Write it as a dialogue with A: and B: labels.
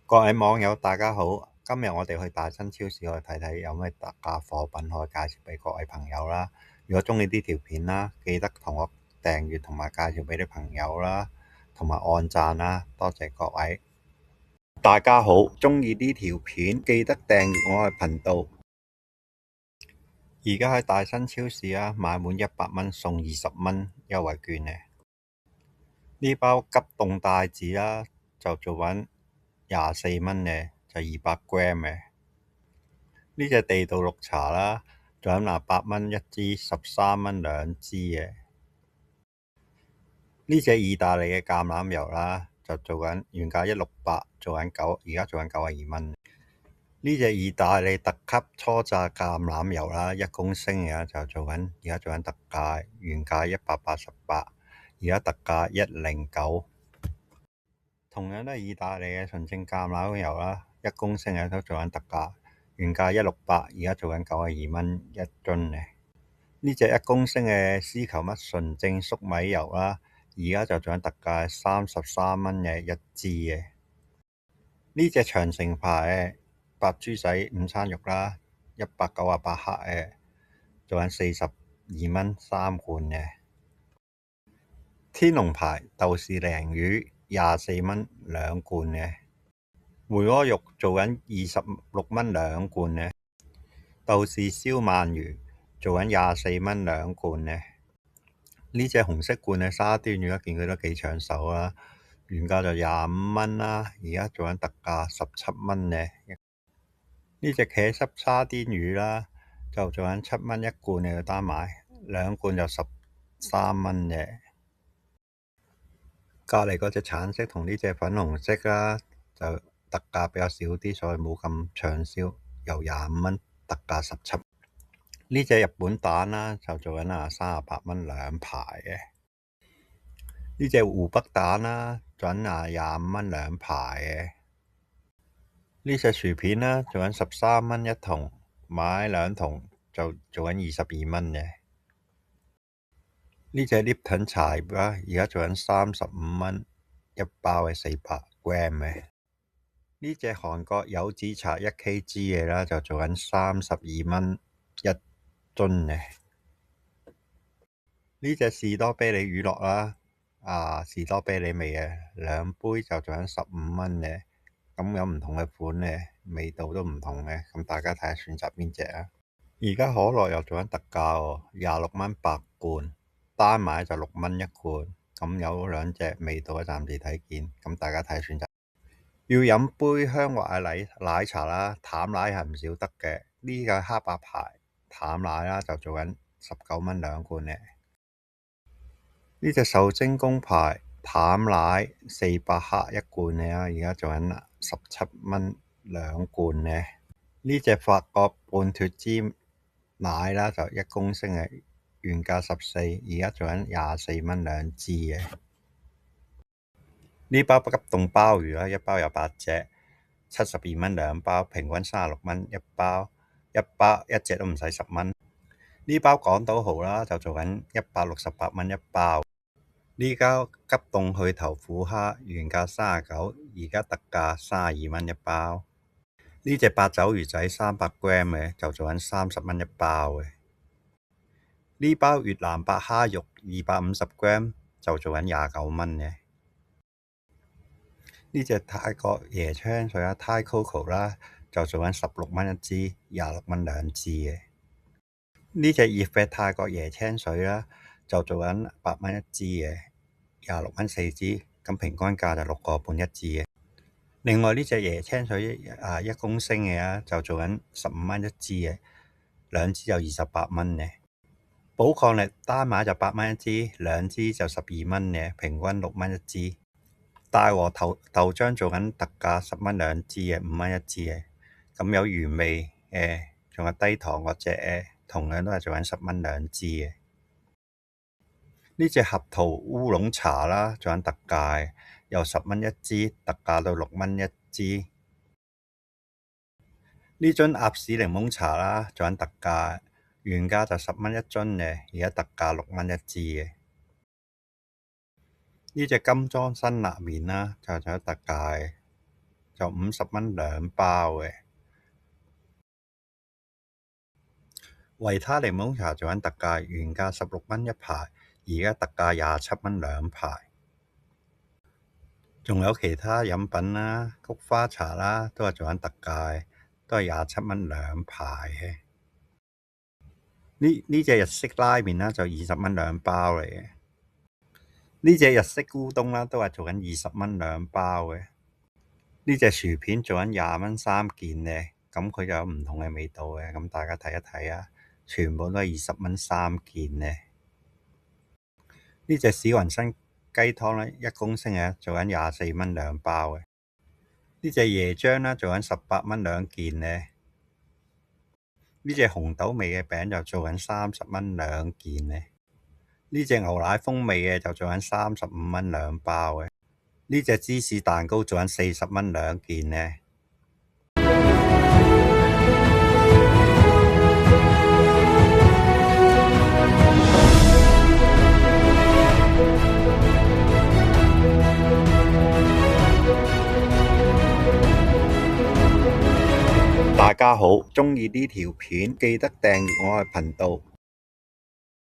A: 各位網友大家好，今日我哋去大新超市去睇睇有咩特價貨品可以介紹俾各位朋友啦。如果鍾意呢條片啦，記得同我訂閱同埋介紹俾啲朋友啦，同埋按讚啦，多謝各位。大家好，鍾意呢條片記得訂閱我嘅頻道。而家喺大新超市啊，買滿100蚊送20蚊優惠券呢。呢包急凍帶子啦，就做緊24蚊嘅，就200g嘅。呢隻地道綠茶啦，做緊8蚊一支，13蚊兩支嘅。呢隻意大利嘅橄欖油啦，就做緊原價168，而家做緊92蚊。呢隻意大利特級初榨橄欖油啦，1公升嘅就而家做緊特價，原價188，而家特價109。同樣都係意大利嘅純正橄欖油啦，1公升嘅都做緊特價，原價168，而家做緊92蚊一樽嘅。呢隻1公升嘅絲球乜純正粟米油啦，而家就做緊特價33蚊嘅一支嘅。呢隻長城牌嘅白豬仔午餐肉啦，198克嘅，做緊42蚊3罐嘅。天龍牌豆豉鯪魚24蚊2罐嘅。回鍋肉做緊26蚊2罐嘅。豆豉燒鰻魚做緊24蚊2罐嘅。呢隻紅色罐嘅沙甸魚，見佢都幾搶手啦，原價就25蚊啦，而家做緊特價17蚊嘅。呢隻茄汁沙甸魚啦，就做緊7蚊1罐嘅，單買2罐就13蚊嘅。隔離嗰隻橙色同呢隻粉紅色啦，就特價比較少啲，所以冇咁暢銷，由25蚊特價17。呢隻日本蛋啦，就做緊38蚊2排嘅。呢隻湖北蛋啦，做緊25蚊2排嘅。呢隻薯片啦，做緊13蚊一桶，買2桶就做緊22蚊嘅。呢隻 Lipton 茶葉啦，而家做緊35蚊一包嘅400g嘅。呢隻韓國柚子茶1kg 嘅啦，就做緊32蚊一樽嘅。呢隻士多啤梨乳酪啦，士多啤梨味嘅2杯就做緊15蚊嘅。咁有唔同嘅款嘅，味道都唔同嘅，咁大家睇下選擇邊隻啊。而家可樂又做緊特價喎，26蚊8罐，單買就6蚊一罐。咁有2隻味道嘅，暫時睇見，咁大家睇下選擇。要飲杯香滑嘅奶茶啦，淡奶係唔少得嘅。呢個黑白牌淡奶啦，就做緊19蚊2罐嘅。呢隻壽星公牌淡奶400克一罐嘅，而家做緊17蚊2罐嘅。呢隻法國半脫脂奶啦，就1公升嘅，原價14，而家做緊24蚊2支嘅。呢包急凍鮑魚啦，一包有8隻，72蚊2包，平均36蚊一包，一隻都唔使10蚊。呢包港島蠔啦，就做緊168蚊一包。呢包急凍去頭虎蝦，原價39，而家特價32蚊一包。呢隻八爪魚仔300g嘅，就做緊30蚊一包嘅。呢包越南白蝦肉250g，就做緊29蚊嘅。呢隻泰國椰青水Thai Coco 啦，就做緊16蚊一支，26蚊2支嘅。呢隻熱啡泰國椰青水啦，就做緊8蚊一支嘅，26蚊4支，咁平均價就6個半一支嘅。另外呢隻椰青水1公升嘅就做緊15蚊一支嘅，2支就28蚊嘅。寶礦力單買就8蚊一支，2支就12蚊嘅，平均6蚊一支。大和豆漿做緊特價10蚊2支嘅，5蚊一支嘅。咁有原味仲有低糖嗰隻同樣都係做緊10蚊2支嘅。呢隻合桃烏龍茶啦，做緊特價，由10蚊一支特價到6蚊一支。呢樽鴨屎檸檬茶啦，做緊特價，原價就10蚊一樽嘅，而家特價6蚊一支嘅。呢隻金裝辛辣麵啦，就做緊特價，就50蚊2包嘅。維他檸檬茶做緊特價，原價16蚊一排，而家特價27蚊2排。仲有其他飲品啦，菊花茶啦，都係做緊特價，都係27蚊2排嘅。呢隻日式拉麵啦，就20蚊2包嚟嘅。呢隻日式烏冬啦，都係做緊20蚊2包嘅。呢隻薯片做緊20蚊3件咧，咁佢就有唔同嘅味道嘅，咁大家睇一睇啊，全部都係20蚊3件咧。呢隻史雲生雞湯咧，1公升嘅，做緊24蚊2包嘅。呢隻椰漿啦，做緊18蚊2件咧。呢隻紅豆味嘅餅就做緊30蚊2件咧。呢隻牛奶風味嘅就做緊35蚊2包嘅。呢隻芝士蛋糕做緊40蚊2件咧。大家好，鍾意呢條片記得訂閱我嘅頻道。